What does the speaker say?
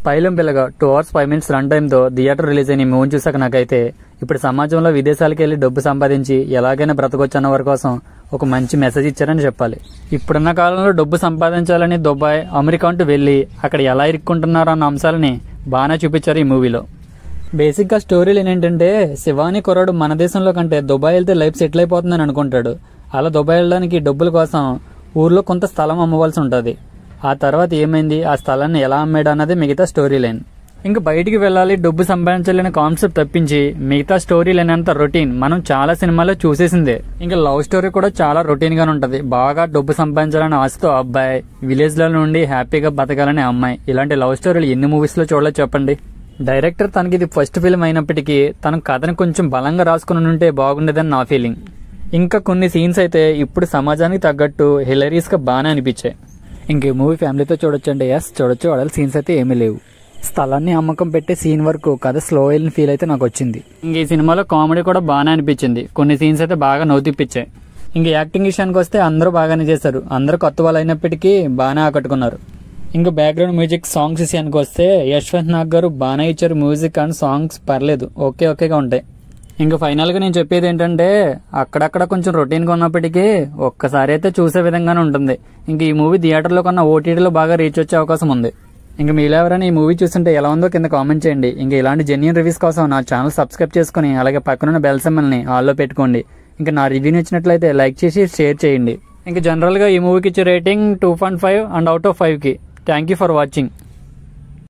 పైలం పిల్లగా 2 hours 5 minutes run టైంతో theatre release అయిన మూవీని చూసాక నాకైతే ఇప్పుడు సమాజంలో విదేశాలకు వెళ్లి డబ్బు సంపాదించి ఎలాగైనా బ్రతకొచ్చు అన్న వారి కోసం ఒక మంచి మెసేజ్ ఇచ్చారని చెప్పాలి. ఇప్పుడున్న కాలంలో డబ్బు సంపాదించాలని దుబాయ్, అమెరికా అంటూ వెళ్లి అక్కడ ఎలా ఇరుక్కుంటున్నారో అన్న అంశాలని బాగానే చూపించారు ఈ మూవీలో. బేసిక్ గా స్టోరీలు ఏంటంటే, శివాని కుర్రాడు మన దేశంలో కంటే దుబాయ్ వెళ్తే లైఫ్ సెటిల్ అయిపోతుందని అనుకుంటాడు. అలా దుబాయ్ వెళ్ళడానికి డబ్బుల కోసం ఊర్లో కొంత స్థలం అమ్మవలసి ఉంటుంది. ఆ తర్వాత ఏమైంది, ఆ స్థలాన్ని ఎలా అమ్మాడు అన్నది మిగతా స్టోరీ లైన్. ఇంకా బయటికి వెళ్ళాలి, డబ్బు సంపాదించాలనే కాన్సెప్ట్ తప్పించి మిగతా స్టోరీ లైన్ అంతా రొటీన్ మనం చాలా సినిమాల్లో చూసేసిందే. ఇంకా లవ్ స్టోరీ కూడా చాలా రొటీన్ గానే ఉంటది. బాగా డబ్బు సంపాదించాలని ఆశతో అబ్బాయి, విలేజ్ లో నుండి హ్యాపీగా బతకాలనే అమ్మాయి, ఇలాంటి లవ్ స్టోరీలు ఎన్ని మూవీస్ లో చూడలేదు చెప్పండి. డైరెక్టర్ తనకి ఇది ఫస్ట్ ఫిల్మ్ అయినప్పటికీ తన కథను కొంచెం బలంగా రాసుకుని ఉంటే బాగుండేదని నా ఫీలింగ్. ఇంకా కొన్ని సీన్స్ అయితే ఇప్పుడు సమాజానికి తగ్గట్టు హిలరీస్ గా బాగానే అనిపించాయి. ఇంక మూవీ ఫ్యామిలీతో చూడొచ్చండి. చూడొచ్చు, వాడాలి సీన్స్ అయితే ఏమీ లేవు. స్థలాన్ని అమ్మకం పెట్టే సీన్ వరకు కథ స్లో అయిన ఫీల్ అయితే నాకు వచ్చింది. ఇంక ఈ సినిమాలో కామెడీ కూడా బాగానే అనిపించింది. కొన్ని సీన్స్ అయితే బాగా నవ్వుతిప్పించాయి. ఇంక యాక్టింగ్ విషయానికి వస్తే అందరూ బాగానే చేశారు. అందరూ కొత్త వాళ్ళు అయినప్పటికీ బాగానే ఆకట్టుకున్నారు. ఇంకా బ్యాక్గ్రౌండ్ మ్యూజిక్ సాంగ్స్ విషయానికి వస్తే యశ్వంత్ నాగ్ గారు బాగానే ఇచ్చారు. మ్యూజిక్ అండ్ సాంగ్స్ పర్లేదు, ఓకేగా ఉంటాయి. ఇంకా ఫైనల్ గా నేను చెప్పేది ఏంటంటే, అక్కడక్కడ కొంచెం రొటీన్ గా ఉన్నప్పటికీ ఒక్కసారి అయితే చూసే విధంగానే ఉంటుంది. ఇంక ఈ మూవీ థియేటర్లో కన్నా ఓటీటీలో బాగా రీచ్ వచ్చే అవకాశం ఉంది. ఇంకా మీలో ఎవరైనా ఈ మూవీ చూస్తుంటే ఎలా ఉందో కింద కామెంట్ చేయండి. ఇంకా ఇలాంటి జెన్యూన్ రివ్యూస్ కోసం నా ఛానల్ సబ్స్క్రైబ్ చేసుకుని అలాగే పక్కనున్న బెల్ సింబల్ని ఆల్లో పెట్టుకోండి. ఇంకా నా రివ్యూ నచ్చినట్లయితే లైక్ చేసి షేర్ చేయండి. ఇంకా జనరల్ గా ఈ మూవీకి ఇచ్చే రేటింగ్ 2.5 అండ్ అవుట్ ఆఫ్ 5 కి. Thank you for watching.